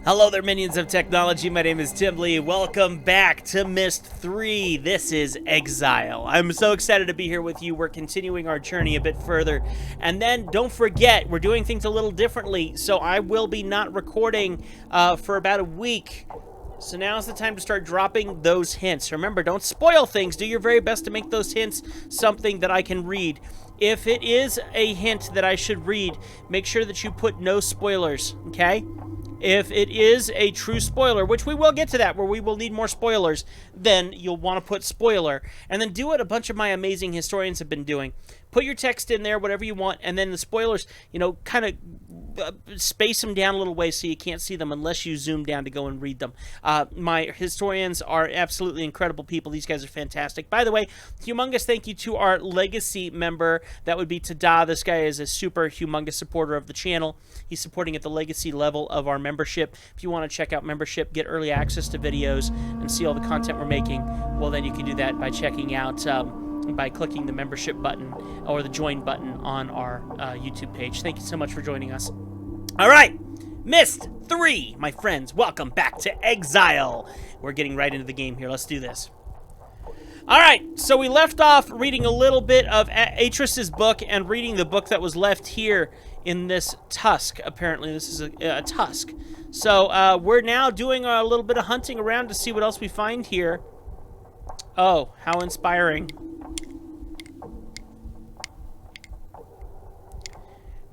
Hello there, minions of technology. My name is Tim Lee. Welcome back to MYST 3. This is Exile. I'm so excited to be here with you. We're continuing our journey a bit further. And then, don't forget, we're doing things a little differently. So I will be not recording for about a week. So now's the time to start dropping those hints. Remember, don't spoil things. Do your very best to make those hints something that I can read. If it is a hint that I should read, make sure that you put no spoilers, okay? If it is a true spoiler, which we will get to that, where we will need more spoilers, then you'll want to put spoiler. And then do what a bunch of my amazing historians have been doing. Put your text in there, whatever you want, and then the spoilers, you know, kind of space them down a little way so you can't see them unless you zoom down to go and read them. My historians are absolutely incredible people. These guys are fantastic. By the way, humongous thank you to our legacy member. That would be Tada. This guy is a super humongous supporter of the channel. He's supporting at the legacy level of our membership. If you want to check out membership, get early access to videos, and see all the content we're making, well, then you can do that by checking out by clicking the membership button or the join button on our YouTube page. Thank you so much for joining us. All right, MYST 3, my friends, welcome back to Exile. We're getting right into the game here. Let's do this. All right, so we left off reading a little bit of Atris's book and reading the book that was left here in this tusk. Apparently, this is a tusk. So we're now doing a little bit of hunting around to see what else we find here. Oh, how inspiring.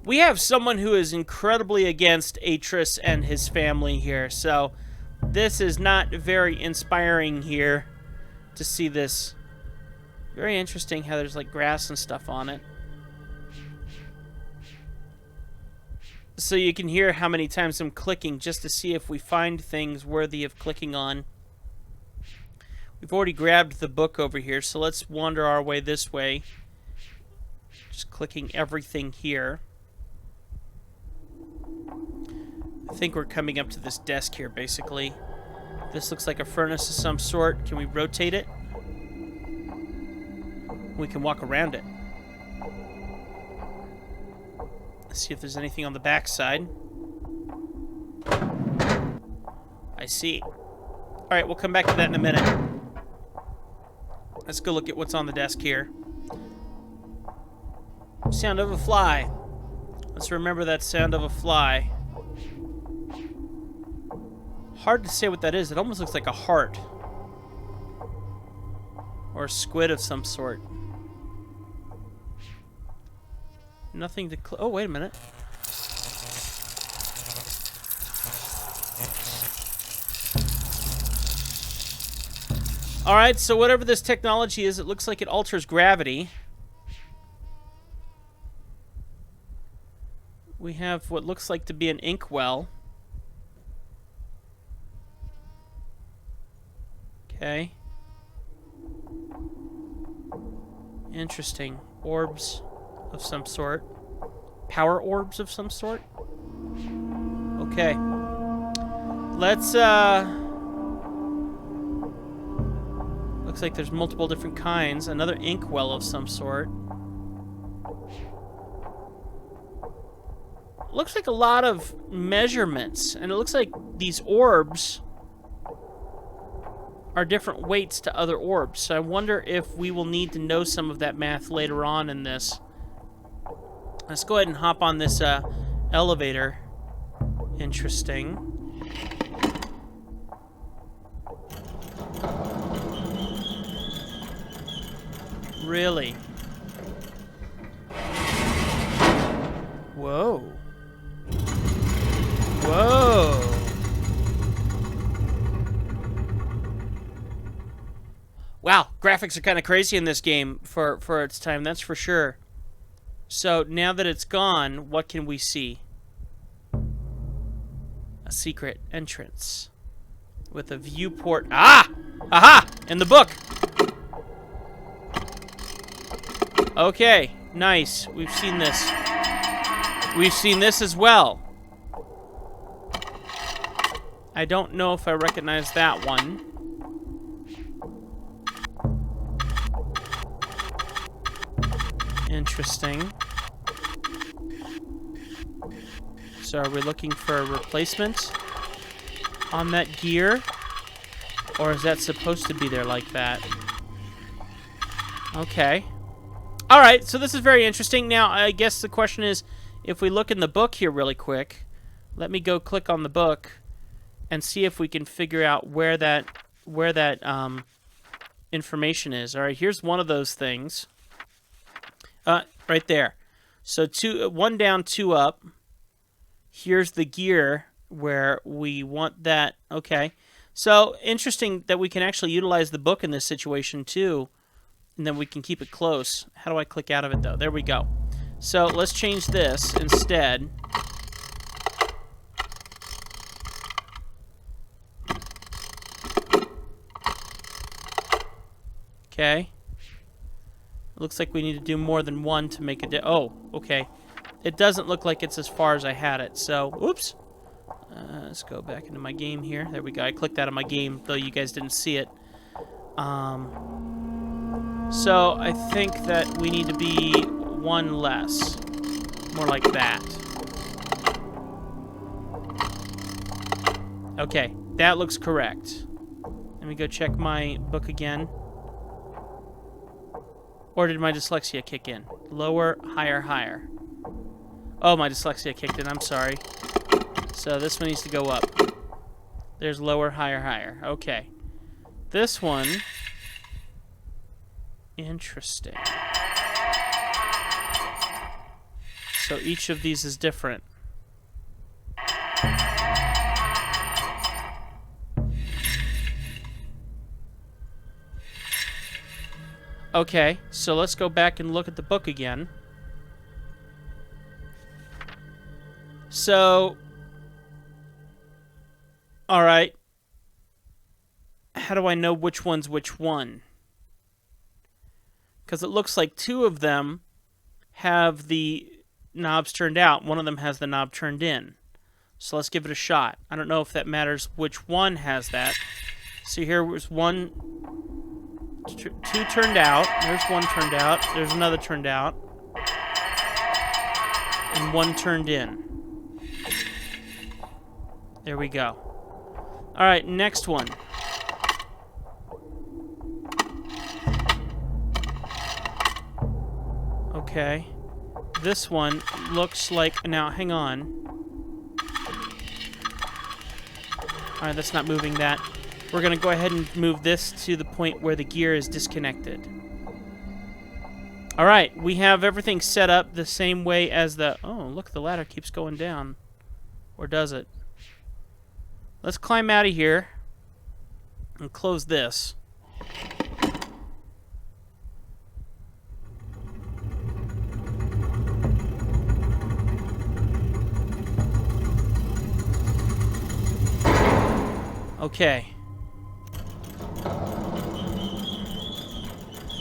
We have someone who is incredibly against Atris and his family here, so this is not very inspiring here to see this. Very interesting how there's like grass and stuff on it. So you can hear how many times I'm clicking just to see if we find things worthy of clicking on. We've already grabbed the book over here, so let's wander our way this way. Just clicking everything here. I think we're coming up to this desk here, basically. This looks like a furnace of some sort. Can we rotate it? We can walk around it. Let's see if there's anything on the back side. I see. Alright, we'll come back to that in a minute. Let's go look at what's on the desk here. Sound of a fly. Let's remember that sound of a fly. Hard to say what that is. It almost looks like a heart. Or a squid of some sort. Nothing to... Oh, wait a minute. Alright, so whatever this technology is, it looks like it alters gravity. We have what looks like to be an inkwell. Okay. Interesting. Orbs of some sort. Power orbs of some sort. Okay. Let's, looks like there's multiple different kinds. Another inkwell of some sort. Looks like a lot of measurements. And it looks like these orbs are different weights to other orbs. So I wonder if we will need to know some of that math later on in this. Let's go ahead and hop on this elevator. Interesting. Really? Whoa. Whoa. Wow, graphics are kind of crazy in this game for its time, that's for sure. So, now that it's gone, what can we see? A secret entrance. With a viewport. Ah! Aha! In the book! Okay, nice. We've seen this. We've seen this as well. I don't know if I recognize that one. Interesting. So are we looking for a replacement? on that gear? Or is that supposed to be there like that? Okay. Alright, so this is very interesting. Now, I guess the question is, if we look in the book here really quick, let me go click on the book and see if we can figure out where that information is. Alright, here's one of those things. Right there. So one down, two up. Here's the gear where we want that. Okay. So interesting that we can actually utilize the book in this situation too. And then we can keep it close. How do I click out of it though? There we go. So let's change this instead. Okay. Looks like we need to do more than one to make a oh, okay. It doesn't look like it's as far as I had it, so, oops. Let's go back into my game here. There we go. I clicked out of my game, though you guys didn't see it. So, I think that we need to be one less. More like that. Okay, that looks correct. Let me go check my book again. Or did my dyslexia kick in? Lower, higher, higher. Oh, my dyslexia kicked in. I'm sorry. So this one needs to go up. There's lower, higher, higher. Okay. This one... Interesting. So each of these is different. Okay, so let's go back and look at the book again. So, alright. How do I know which one's which one? Because it looks like two of them have the knobs turned out. One of them has the knob turned in. So let's give it a shot. I don't know if that matters which one has that. So here was one... Two turned out. There's one turned out. There's another turned out. And one turned in. There we go. Alright, next one. Okay. This one looks like... Now, hang on. Alright, that's not moving that. We're going to go ahead and move this to the point where the gear is disconnected. Alright, we have everything set up the same way as the... Oh, look, the ladder keeps going down. Or does it? Let's climb out of here and close this. Okay.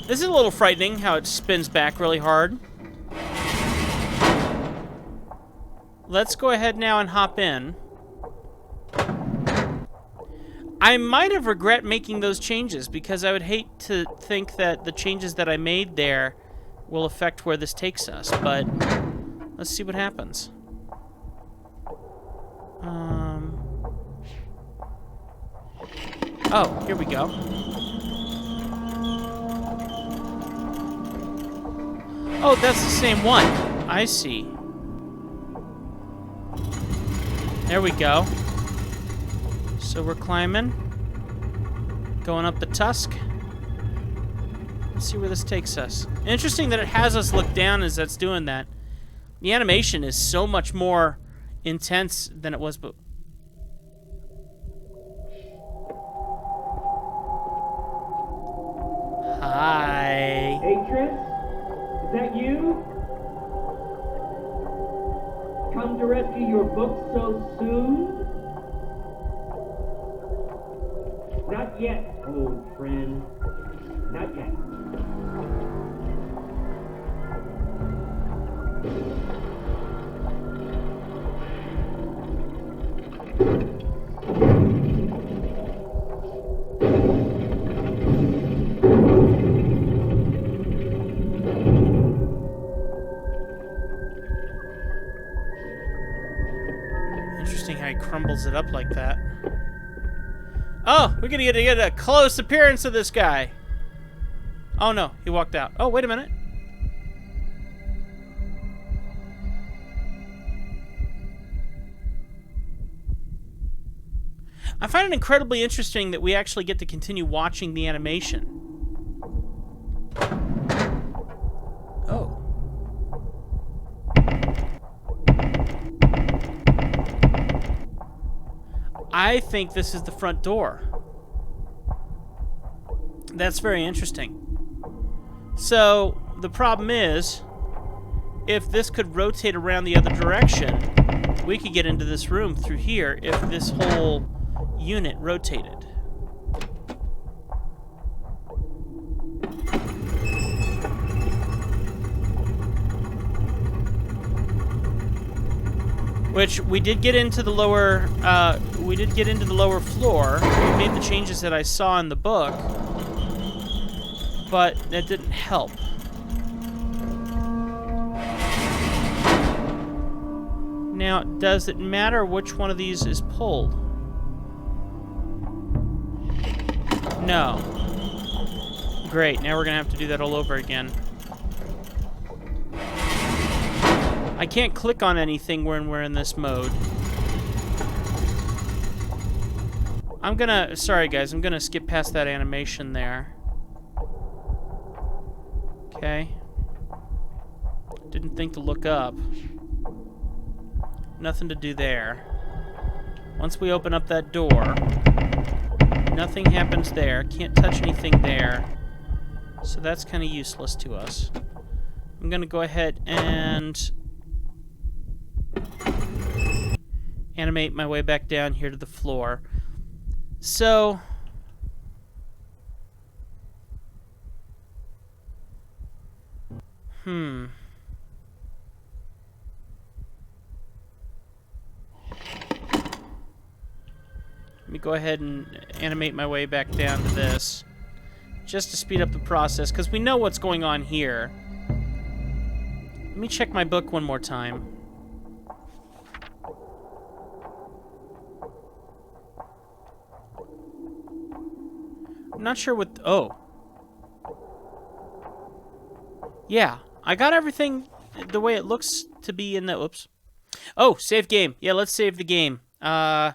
This is a little frightening how it spins back really hard. Let's go ahead now and hop in. I might have regret making those changes because I would hate to think that the changes that I made there will affect where this takes us, but let's see what happens. Oh, here we go. Oh, that's the same one. I see. There we go. So we're climbing. Going up the tusk. Let's see where this takes us. Interesting that it has us look down as that's doing that. The animation is so much more intense than it was, but... Hi. Hey, Tris? Is that you? Come to rescue your book so soon? Not yet, old friend. Not yet. Interesting how he crumbles it up like that. Oh, we're gonna get a close appearance of this guy. Oh no, he walked out. Oh, wait a minute. I find it incredibly interesting that we actually get to continue watching the animation. Oh. I think this is the front door. That's very interesting. So, the problem is, if this could rotate around the other direction, we could get into this room through here if this whole unit rotated. Which we did get into the lower floor. We made the changes that I saw in the book, but that didn't help. Now, does it matter which one of these is pulled? No. Great, now we're gonna have to do that all over again. I can't click on anything when we're in this mode. Sorry guys, I'm gonna skip past that animation there. Okay. Didn't think to look up. Nothing to do there. Once we open up that door, nothing happens there. Can't touch anything there. So that's kind of useless to us. I'm gonna go ahead and animate my way back down here to the floor. So, let me go ahead and animate my way back down to this, just to speed up the process, because we know what's going on here. Let me check my book one more time. I'm not sure what... Oh. Yeah, I got everything the way it looks to be in the... Oops. Oh, save game. Yeah, let's save the game. So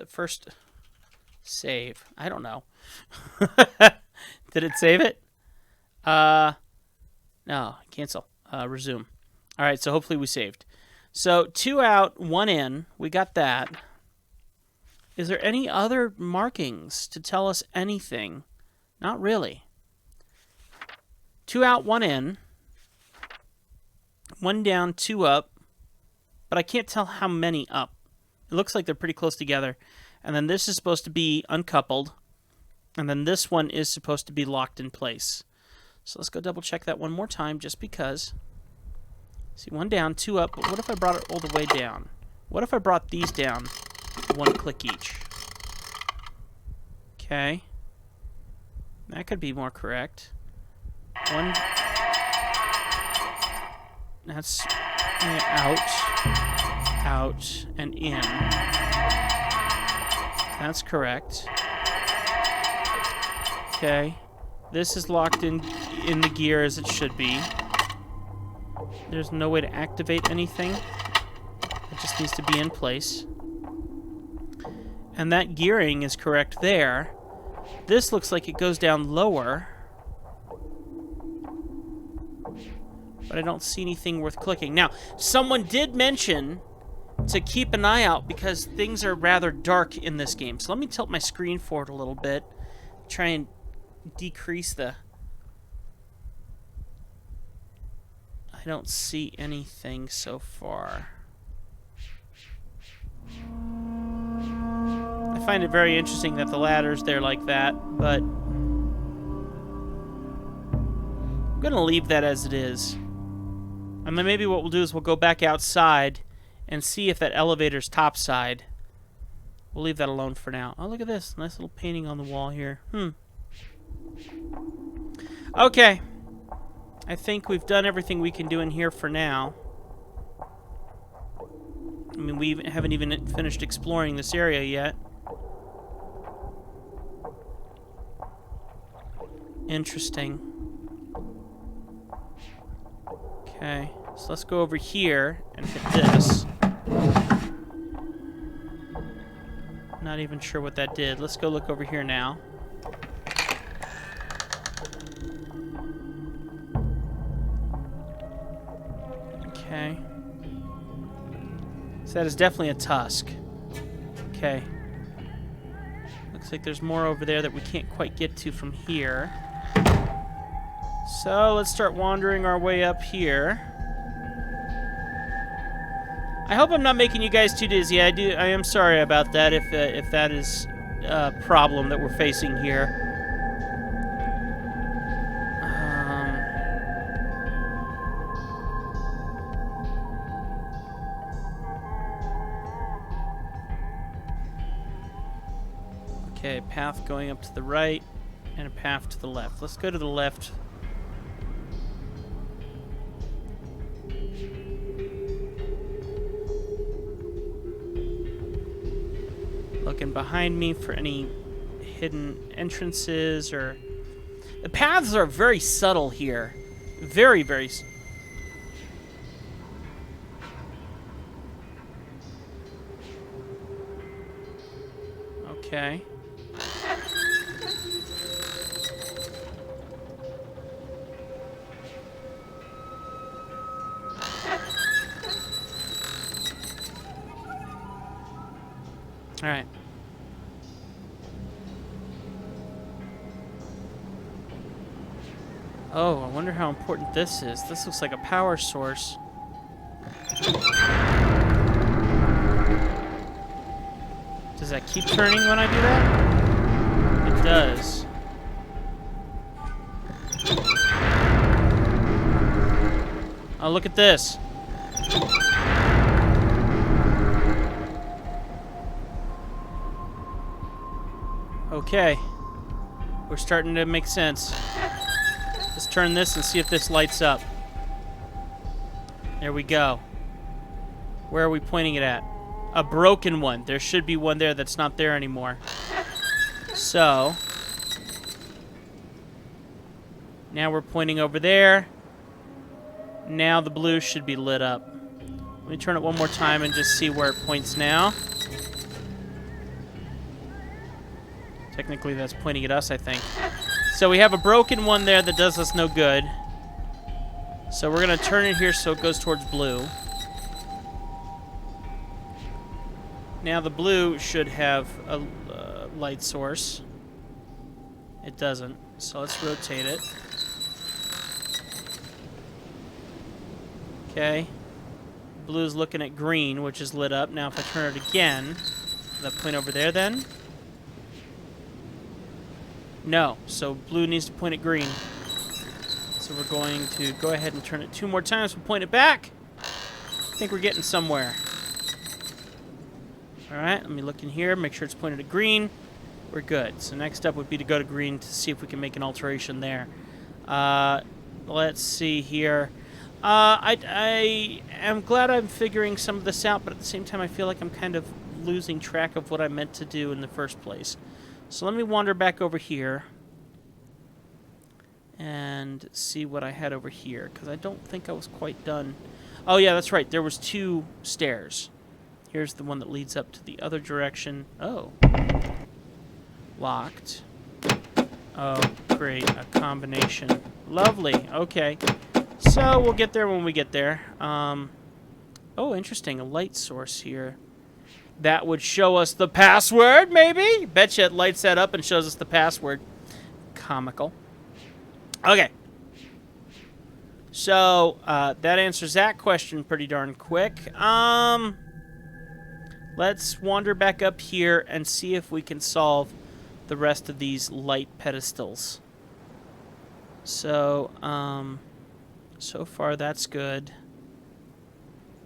first... Save. I don't know. Did it save it? No, cancel. Resume. Alright, so hopefully we saved. So, 2 out, 1 in. We got that. Is there any other markings to tell us anything? Not really. 2 out, 1 in. 1 down, 2 up. But I can't tell how many up. It looks like they're pretty close together. And then this is supposed to be uncoupled. And then this one is supposed to be locked in place. So let's go double check that one more time just because. See, 1 down, 2 up. But what if I brought it all the way down? What if I brought these down 1 click each? Okay. That could be more correct. 1. That's out, and in. That's correct. Okay. This is locked in the gear as it should be. There's no way to activate anything. It just needs to be in place. And that gearing is correct there. This looks like it goes down lower. But I don't see anything worth clicking. Now, someone did mention to keep an eye out because things are rather dark in this game. So let me tilt my screen forward a little bit. Try and decrease the... I don't see anything so far. I find it very interesting that the ladder's there like that, but I'm gonna leave that as it is. And then maybe what we'll do is we'll go back outside and see if that elevator's topside. We'll leave that alone for now. Oh, look at this. Nice little painting on the wall here. Okay. I think we've done everything we can do in here for now. I mean, we haven't even finished exploring this area yet. Interesting. Okay, so let's go over here and hit this. Not even sure what that did. Let's go look over here now. Okay. So that is definitely a tusk. Okay. Looks like there's more over there that we can't quite get to from here. So let's start wandering our way up here. I hope I'm not making you guys too dizzy. I am sorry about that if that is a problem that we're facing here. Okay, path going up to the right and a path to the left. Let's go to the left. Looking behind me for any hidden entrances or... The paths are very subtle here. Very, very... Okay. All right. Oh, I wonder how important this is. This looks like a power source. Does that keep turning when I do that? It does. Oh, look at this. Okay. We're starting to make sense. Let's turn this and see if this lights up. There we go. Where are we pointing it at? A broken one. There should be one there that's not there anymore. So, now we're pointing over there. Now the blue should be lit up. Let me turn it one more time and just see where it points now. Technically, that's pointing at us, I think. So we have a broken one there that does us no good. So we're going to turn it here so it goes towards blue. Now the blue should have a light source. It doesn't. So let's rotate it. Okay. Blue's looking at green, which is lit up. Now if I turn it again, does that point over there then? No, so blue needs to point at green. So we're going to go ahead and turn it 2 more times. We'll point it back. I think we're getting somewhere. Alright, let me look in here, make sure it's pointed at green. We're good. So next up would be to go to green to see if we can make an alteration there. Let's see here. I am glad I'm figuring some of this out, but at the same time I feel like I'm kind of losing track of what I meant to do in the first place. So let me wander back over here and see what I had over here, because I don't think I was quite done. Oh yeah, that's right. There was 2 stairs. Here's the one that leads up to the other direction. Oh. Locked. Oh, great. A combination. Lovely. Okay. So we'll get there when we get there. Oh, interesting. A light source here. That would show us the password, maybe? Betcha it lights that up and shows us the password. Comical. Okay. So, that answers that question pretty darn quick. Let's wander back up here and see if we can solve the rest of these light pedestals. So, so far that's good.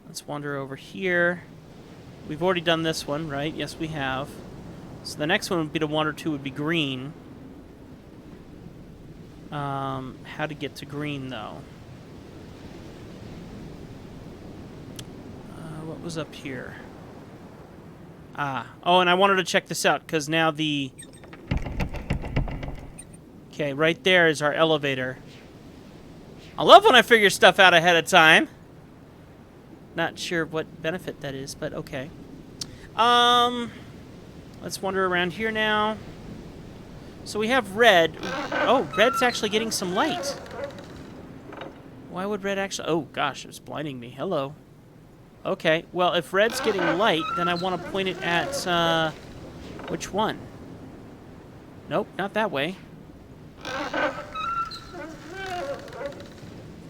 Let's wander over here. We've already done this one, right? Yes, we have. So the next one would be to wander to would be green. How to get to green, though? What was up here? Ah. Oh, and I wanted to check this out, because now the Okay, right there is our elevator. I love when I figure stuff out ahead of time. Not sure what benefit that is, but okay. Let's wander around here now. So we have red. Oh, red's actually getting some light. Why would red actually... Oh, gosh, it was blinding me. Hello. Okay, well, if red's getting light, then I want to point it at, which one? Nope, not that way.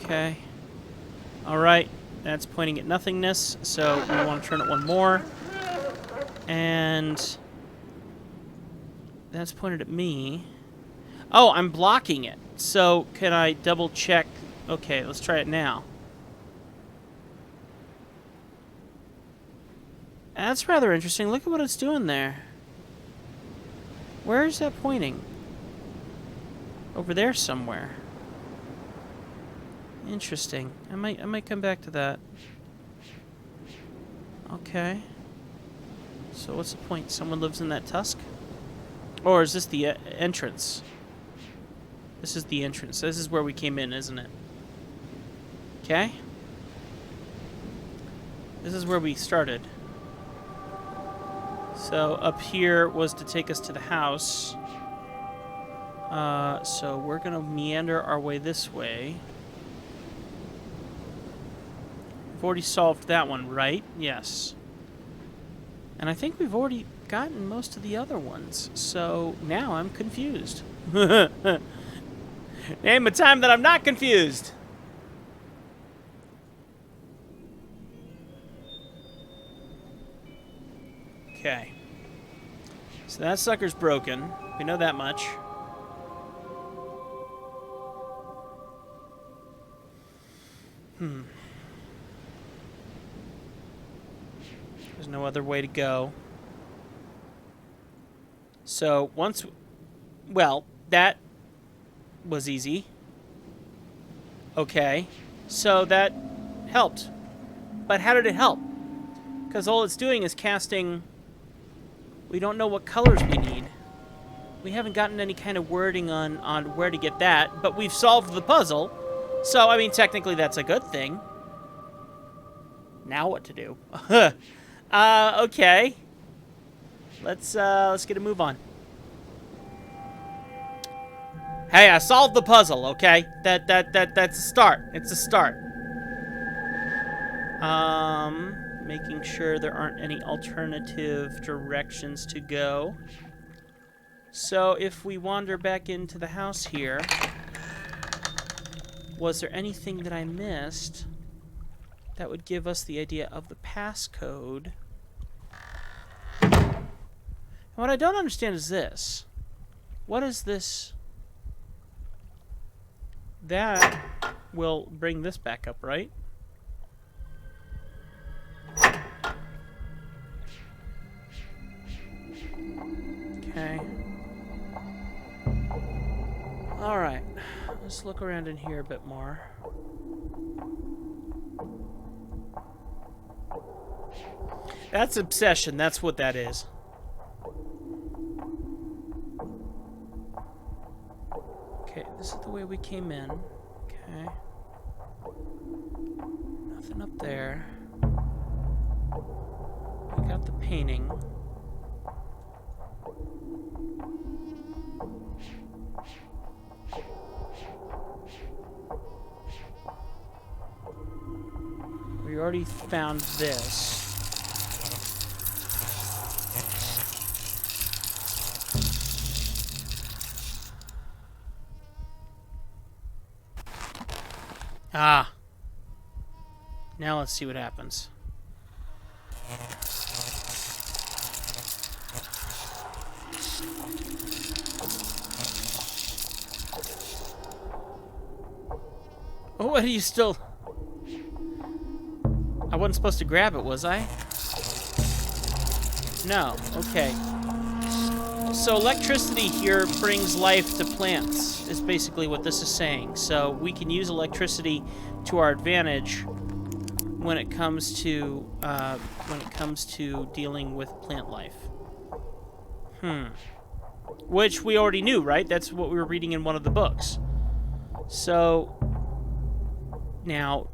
Okay. Alright, that's pointing at nothingness, so we want to turn it one more. And... that's pointed at me. Oh, I'm blocking it. So, can I double check? Okay, let's try it now. That's rather interesting. Look at what it's doing there. Where is that pointing? Over there somewhere. Interesting. I might come back to that. Okay. So what's the point? Someone lives in that tusk? Or is this the entrance? This is the entrance. This is where we came in, isn't it? Okay. This is where we started. So up here was to take us to the house. So we're going to meander our way this way. We've already solved that one, right? Yes. And I think we've already gotten most of the other ones. So now I'm confused. Name a time that I'm not confused. Okay. So that sucker's broken. We know that much. There's no other way to go. So once... well, that was easy. Okay. So that helped. But how did it help? Because all it's doing is casting... we don't know what colors we need. We haven't gotten any kind of wording on where to get that, but we've solved the puzzle. So, I mean, technically that's a good thing. Now what to do? Okay. Let's get a move on. Hey, I solved the puzzle, okay? That's a start. It's a start. Making sure there aren't any alternative directions to go. So if we wander back into the house here, was there anything that I missed that would give us the idea of the passcode? And what I don't understand is this. What is this? That will bring this back up, right? Okay. Alright. Let's look around in here a bit more. That's obsession. That's what that is. Okay, this is the way we came in. Okay. Nothing up there. We got the painting. We already found this. Ah. Now let's see what happens. Oh, what are you still... I wasn't supposed to grab it, was I? No. Okay. So electricity here brings life to plants, is basically what this is saying. So we can use electricity to our advantage when it comes to dealing with plant life. Which we already knew, right? That's what we were reading in one of the books. So, now...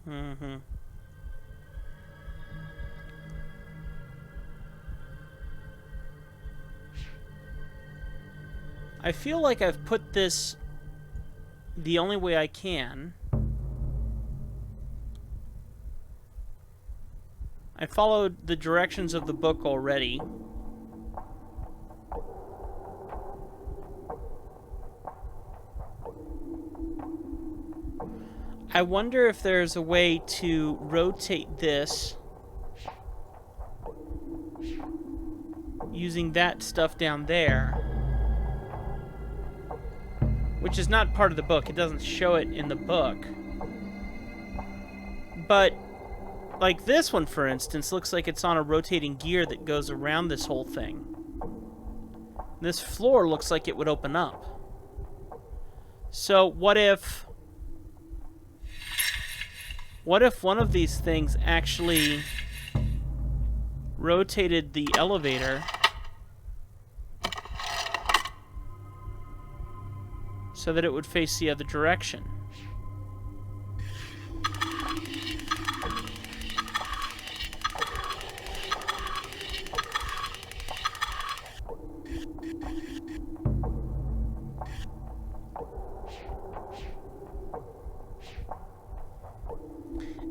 Mm-hmm. I feel like I've put this the only way I can. I followed the directions of the book already. I wonder if there's a way to rotate this using that stuff down there, which is not part of the book. It doesn't show it in the book. But, like this one, for instance, looks like it's on a rotating gear that goes around this whole thing. This floor looks like it would open up. So, what if one of these things actually rotated the elevator so that it would face the other direction?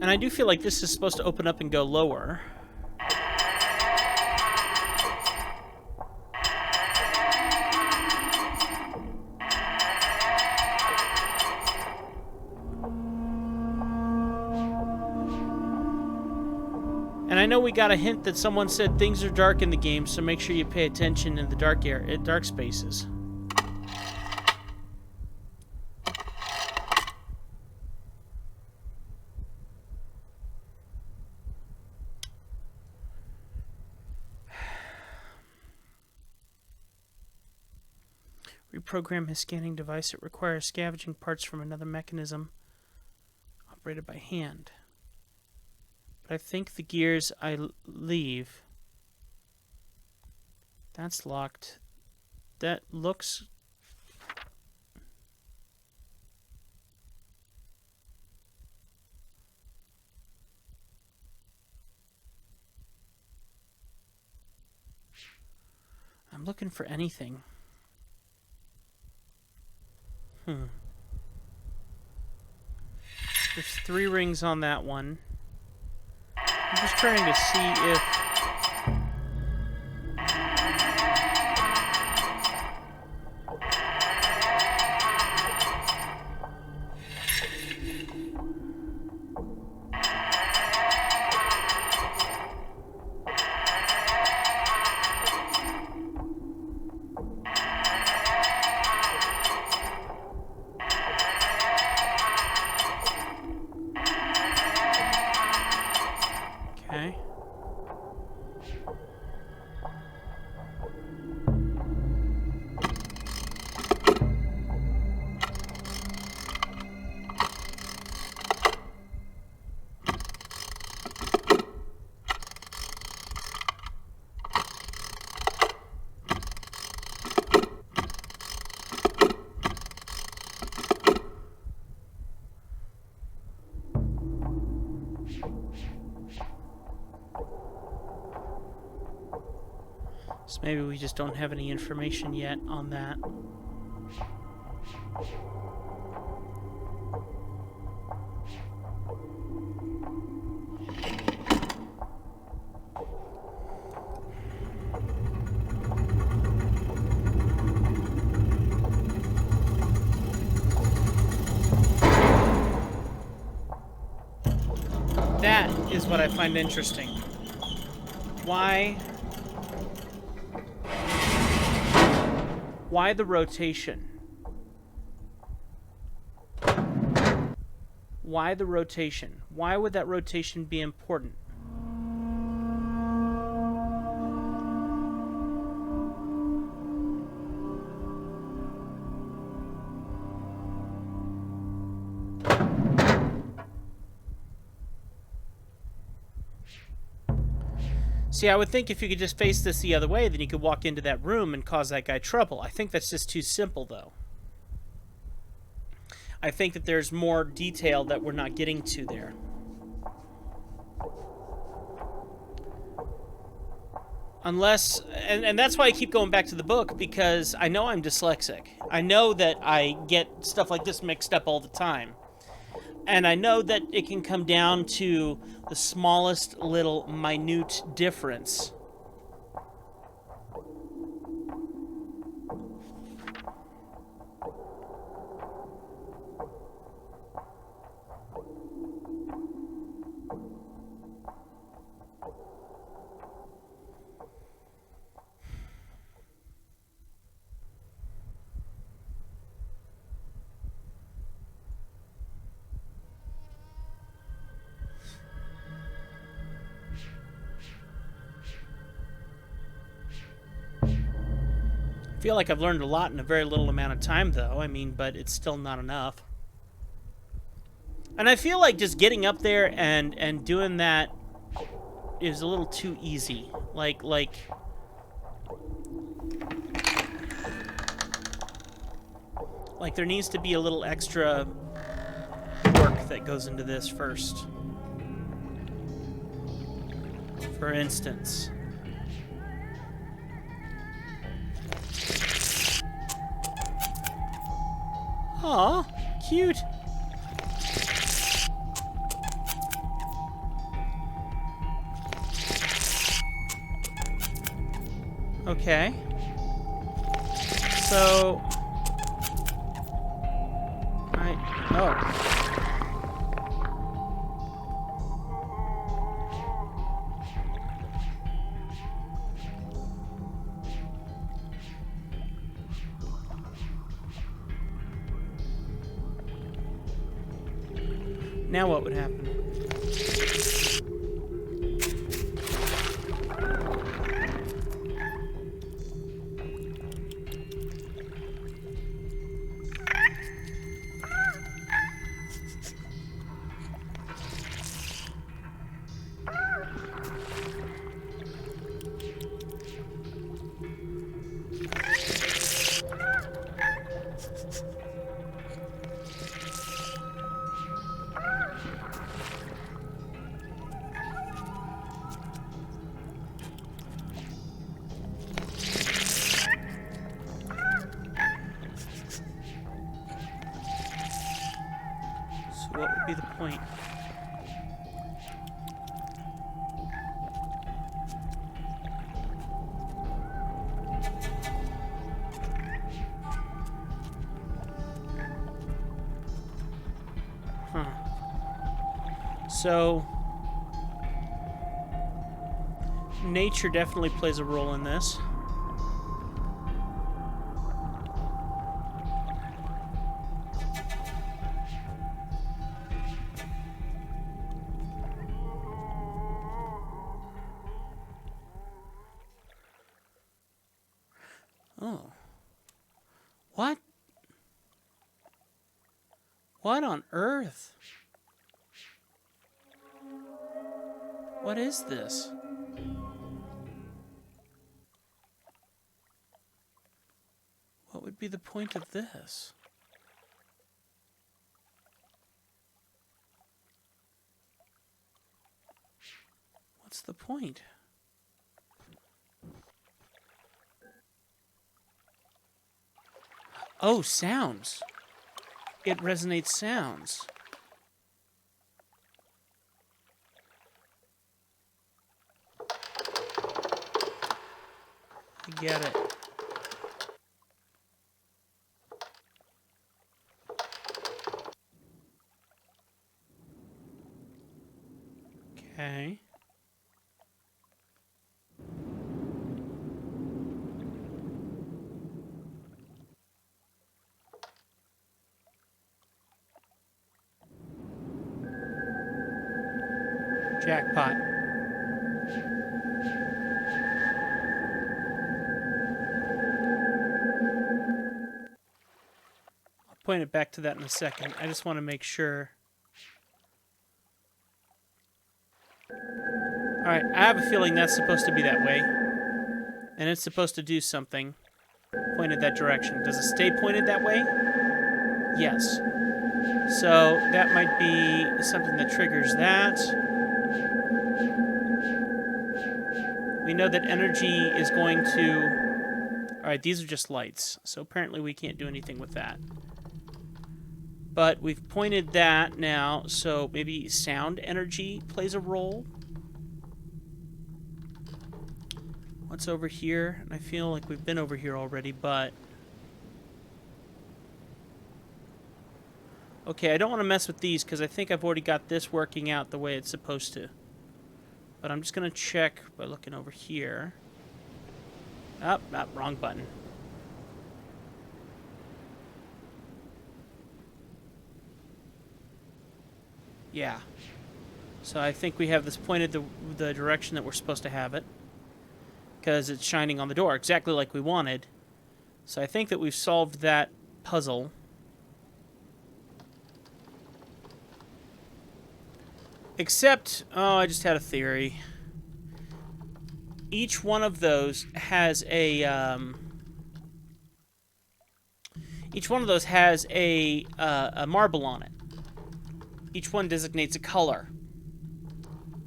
And I do feel like this is supposed to open up and go lower. And I know we got a hint that someone said things are dark in the game, so make sure you pay attention in the dark spaces. Reprogram his scanning device. It requires scavenging parts from another mechanism operated by hand. But I think the gears I leave... That's locked. That looks... I'm looking for anything. There's 3 rings on that one. I'm just trying to see if... Okay. So maybe we just don't have any information yet on that. That is what I find interesting. Why the rotation? Why the rotation? Why would that rotation be important? See, I would think if you could just face this the other way, then you could walk into that room and cause that guy trouble. I think that's just too simple, though. I think that there's more detail that we're not getting to there. Unless, and that's why I keep going back to the book, because I know I'm dyslexic. I know that I get stuff like this mixed up all the time. And I know that it can come down to the smallest little minute difference. I feel like I've learned a lot in a very little amount of time, though. I mean, but it's still not enough. And I feel like just getting up there and doing that is a little too easy. Like there needs to be a little extra work that goes into this first. For instance. Aw, cute. Okay. So... Oh. Now what would happen? What would be the point? Huh. So, nature definitely plays a role in this. Oh. What? What on earth? What is this? What would be the point of this? What's the point? Oh, sounds. It resonates sounds. I get it. Okay. Jackpot. I'll point it back to that in a second. I just want to make sure. Alright, I have a feeling that's supposed to be that way. And it's supposed to do something pointed that direction. Does it stay pointed that way? Yes. So that might be something that triggers that. We know that energy is going to... Alright, these are just lights. So apparently we can't do anything with that. But we've pointed that now, so maybe sound energy plays a role. What's over here? And I feel like we've been over here already, but... Okay, I don't want to mess with these because I think I've already got this working out the way it's supposed to. But I'm just going to check by looking over here. Oh, wrong button. Yeah. So I think we have this pointed the direction that we're supposed to have it. Because it's shining on the door, exactly like we wanted. So I think that we've solved that puzzle. Except, oh, I just had a theory. Each one of those has a, a marble on it. Each one designates a color.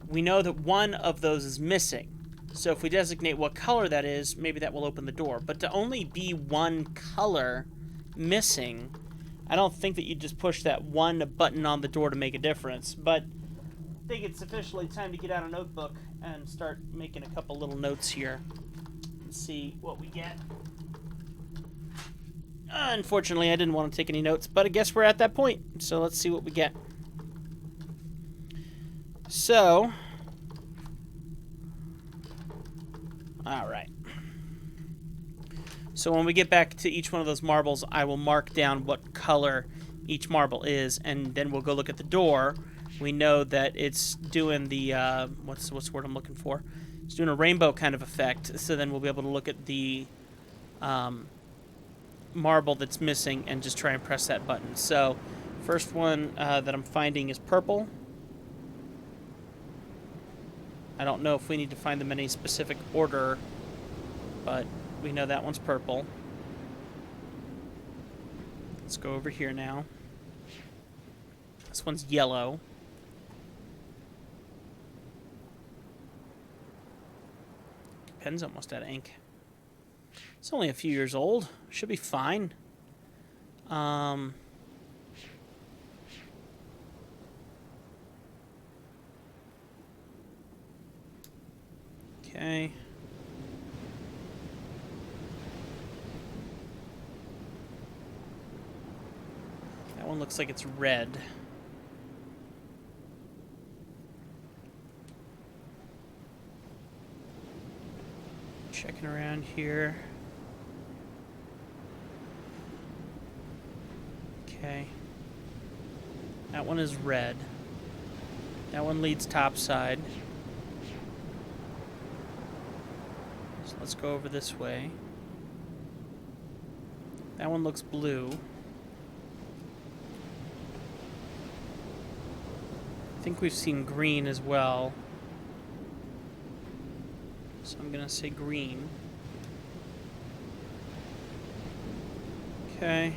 We know that one of those is missing. So if we designate what color that is, maybe that will open the door. But to only be one color missing, I don't think that you just push that one button on the door to make a difference. But I think it's officially time to get out a notebook and start making a couple little notes here and see what we get. Unfortunately, I didn't want to take any notes, but I guess we're at that point. So let's see what we get. So... Alright. So when we get back to each one of those marbles, I will mark down what color each marble is, and then we'll go look at the door. We know that it's doing the, what's the word I'm looking for? It's doing a rainbow kind of effect, so then we'll be able to look at the marble that's missing and just try and press that button. So, first one that I'm finding is purple. I don't know if we need to find them in any specific order, but we know that one's purple. Let's go over here now. This one's yellow. Pen's almost out of ink. It's only a few years old. Should be fine. Okay. That one looks like it's red. Checking around here. Okay. That one is red. That one leads topside. So let's go over this way. That one looks blue. I think we've seen green as well. So I'm gonna say green. Okay.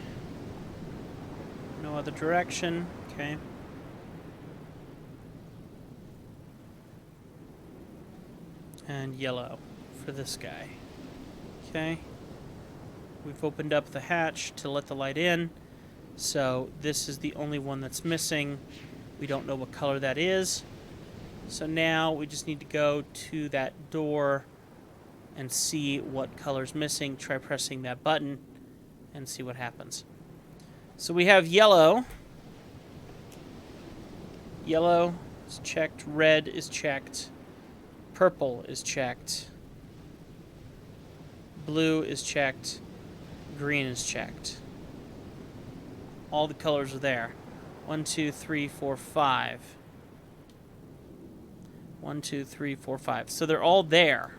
No other direction. Okay. And yellow for this guy. Okay. We've opened up the hatch to let the light in. So this is the only one that's missing. We don't know what color that is. So now we just need to go to that door and see what color's missing. Try pressing that button and see what happens. So we have yellow. Yellow is checked. Red is checked. Purple is checked. Blue is checked. Green is checked. All the colors are there. 1, 2, 3, 4, 5. 1, 2, 3, 4, 5. So they're all there.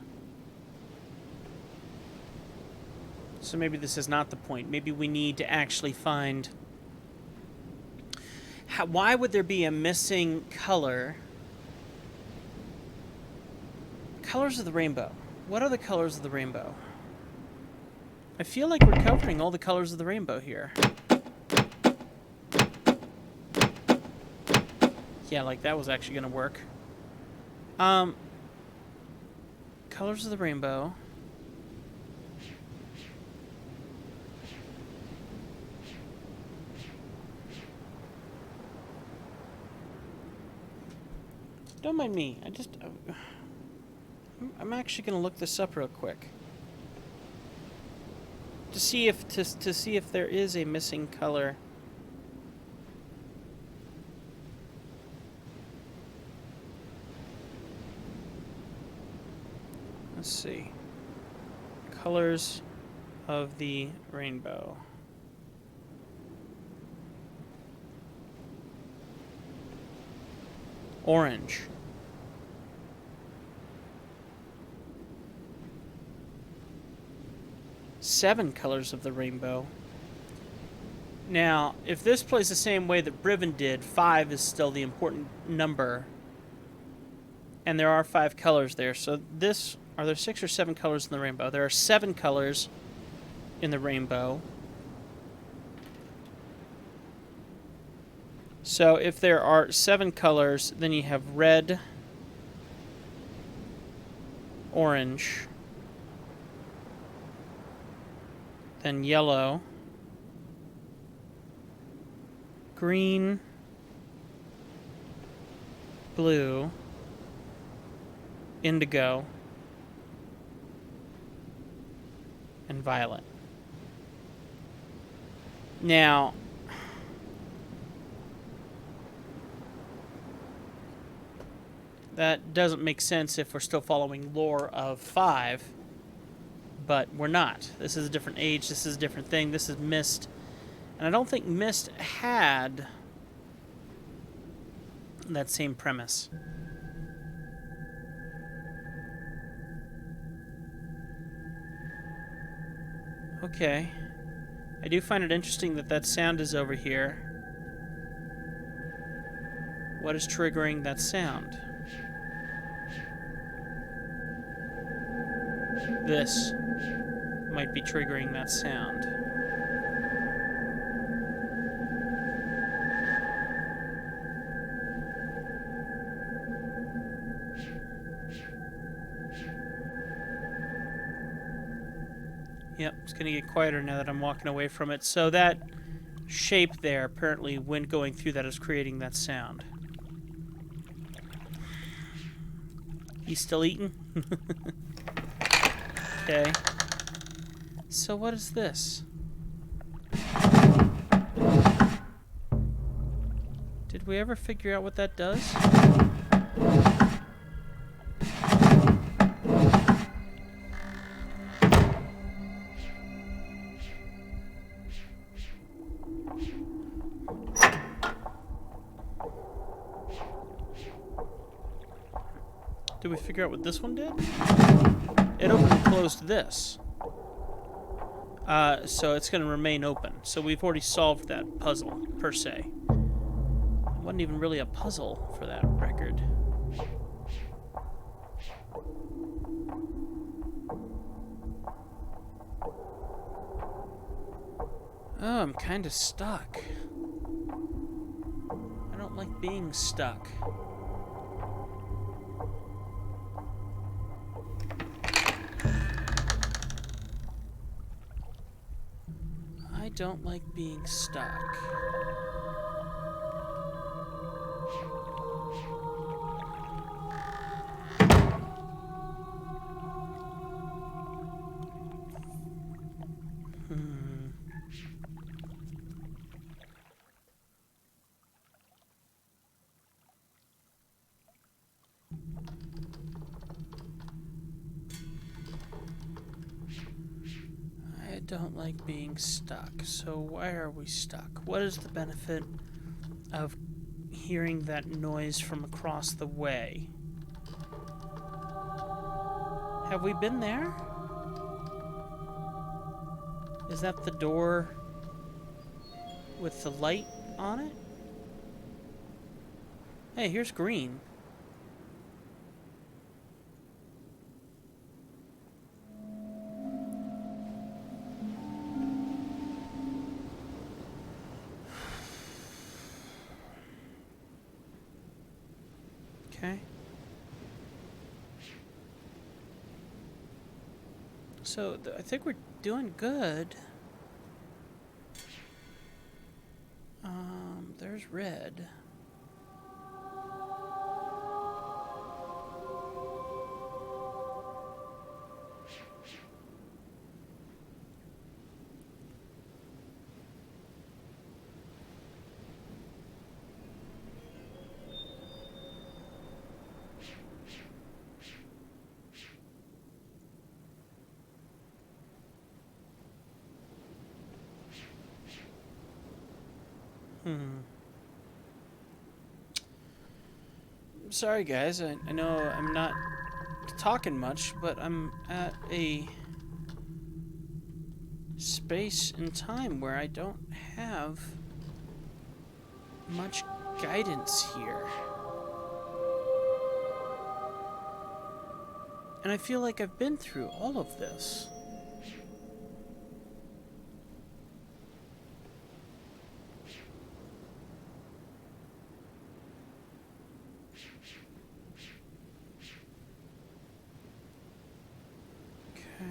So maybe this is not the point. Maybe we need to actually find... why would there be a missing color Colors of the rainbow. What are the colors of the rainbow? I feel like we're covering all the colors of the rainbow here. Yeah, like that was actually gonna work. Colors of the rainbow. Don't mind me. I'm actually gonna look this up real quick to see if to see if there is a missing color. Let's see. Colors of the rainbow. Orange. Seven colors of the rainbow. Now, if this plays the same way that Briven did, 5 is still the important number. And there are 5 colors there. So this, are there 6 or 7 colors in the rainbow? There are 7 colors in the rainbow. So if there are 7 colors, then you have red, orange, then yellow, green, blue, indigo, and violet. Now, that doesn't make sense if we're still following lore of 5, but we're not. This is a different age, this is a different thing, this is MYST. And I don't think MYST had that same premise. Okay. I do find it interesting that that sound is over here. What is triggering that sound? This might be triggering that sound. Yep, it's going to get quieter now that I'm walking away from it. So that shape there, apparently wind going through that is creating that sound. He's still eating? Okay. So what is this? Did we ever figure out what that does? Did we figure out what this one did? It opened and closed this. So it's going to remain open. So we've already solved that puzzle, per se. It wasn't even really a puzzle for that record. Oh, I'm kind of stuck. I don't like being stuck. I don't like being stuck. I don't like being stuck. So why are we stuck? What is the benefit of hearing that noise from across the way? Have we been there? Is that the door with the light on it? Hey, here's green. Okay. So, I think we're doing good. There's red. Sorry, guys. I know I'm not talking much, but I'm at a space and time where I don't have much guidance here. And I feel like I've been through all of this. Okay.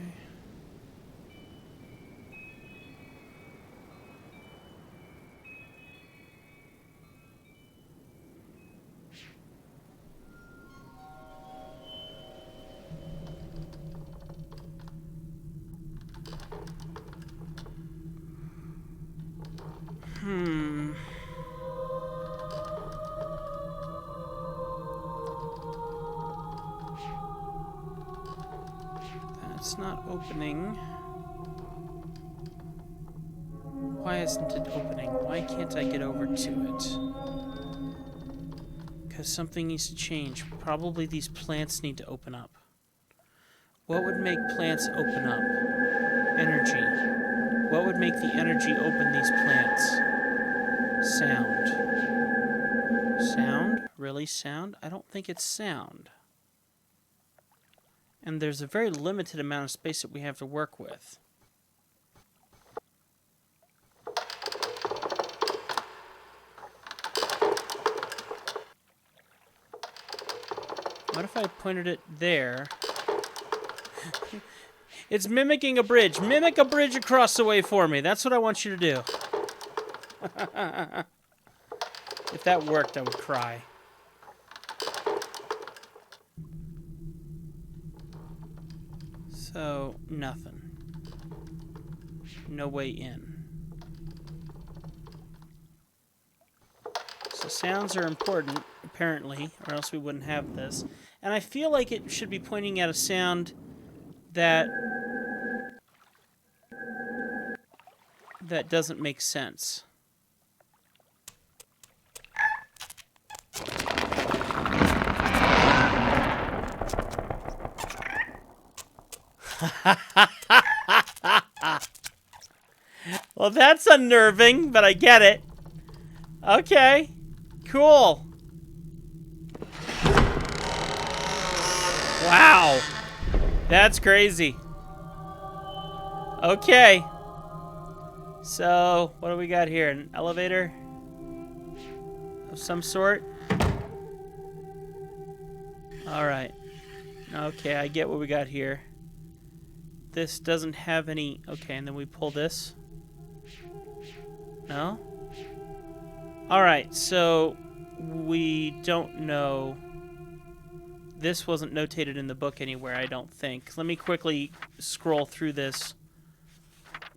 That's not opening. Why isn't it opening? Why can't I get over to it? Because something needs to change. Probably these plants need to open up. What would make plants open up? Energy. What would make the energy open these plants? Sound. Sound? Really sound? I don't think it's sound. And there's a very limited amount of space that we have to work with. What if I pointed it there? It's mimicking a bridge. Mimic a bridge across the way for me. That's what I want you to do. If that worked, I would cry. So, nothing. No way in. So sounds are important, apparently, or else we wouldn't have this. And I feel like it should be pointing at a sound that doesn't make sense. Well, that's unnerving, but I get it. Okay. Cool. Wow. That's crazy. Okay. So, what do we got here? An elevator of some sort? Alright. Okay, I get what we got here. This doesn't have any... Okay, and then we pull this. No? Alright, so we don't know. This wasn't notated in the book anywhere, I don't think. Let me quickly scroll through this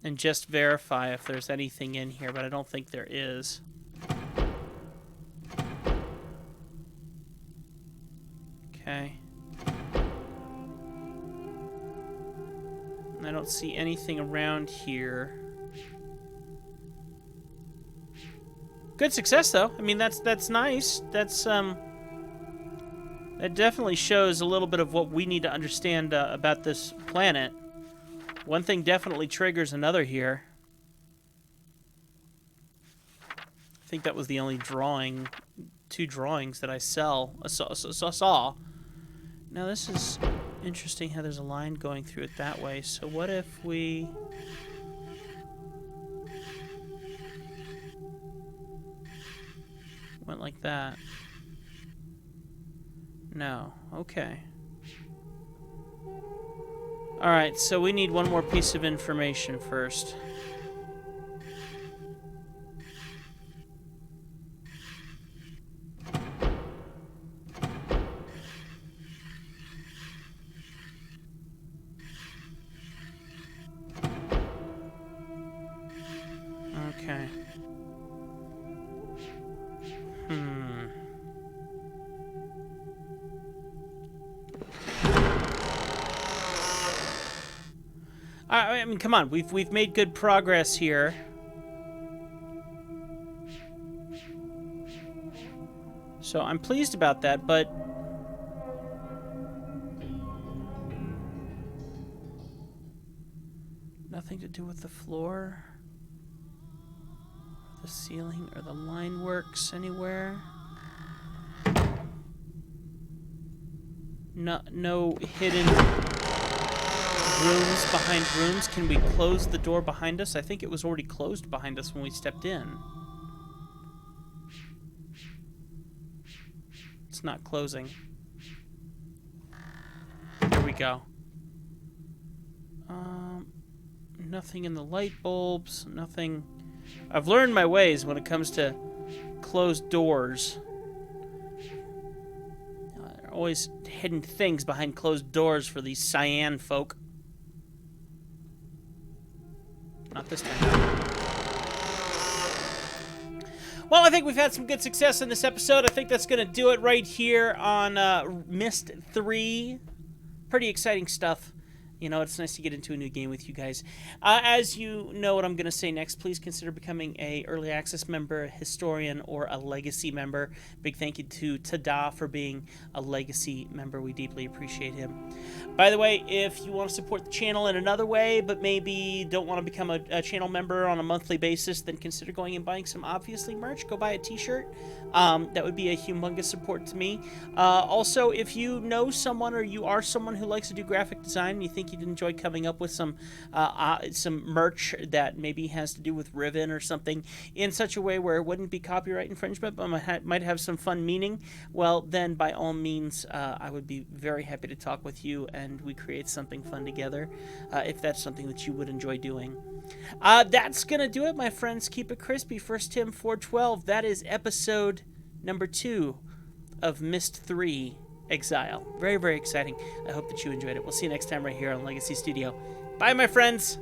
and just verify if there's anything in here, but I don't think there is. Okay. I don't see anything around here. Good success, though. I mean, that's nice. That's that definitely shows a little bit of what we need to understand about this planet. One thing definitely triggers another here. I think that was the only two drawings that I saw. Now this is interesting how there's a line going through it that way. So what if we... went like that? No. Okay. Alright, so we need one more piece of information first. Okay. I mean, come on. We've made good progress here. So I'm pleased about that, but nothing to do with the floor, the ceiling, or the line works anywhere. No hidden rooms behind rooms. Can we close the door behind us? I think it was already closed behind us when we stepped in. It's not closing. There we go. Nothing in the light bulbs. Nothing. I've learned my ways when it comes to closed doors. There are always hidden things behind closed doors for these cyan folk. Not this time. Well, I think we've had some good success in this episode. I think that's going to do it right here on MYST 3. Pretty exciting stuff. You know, it's nice to get into a new game with you guys. As you know what I'm going to say next, please consider becoming a early access member, a historian, or a legacy member. Big thank you to Tada for being a legacy member. We deeply appreciate him. By the way, if you want to support the channel in another way, but maybe don't want to become a channel member on a monthly basis, then consider going and buying some obviously merch. Go buy a t-shirt. That would be a humongous support to me. Also, if you know someone or you are someone who likes to do graphic design and you think you'd enjoy coming up with some merch that maybe has to do with Riven or something in such a way where it wouldn't be copyright infringement but might have some fun meaning, well, then by all means, I would be very happy to talk with you and we create something fun together if that's something that you would enjoy doing. That's going to do it, my friends. Keep it crispy. First Tim 412. That is episode number 2 of MYST 3 Exile. Very, very exciting. I hope that you enjoyed it. We'll see you next time right here on Legacy Studio. Bye, my friends.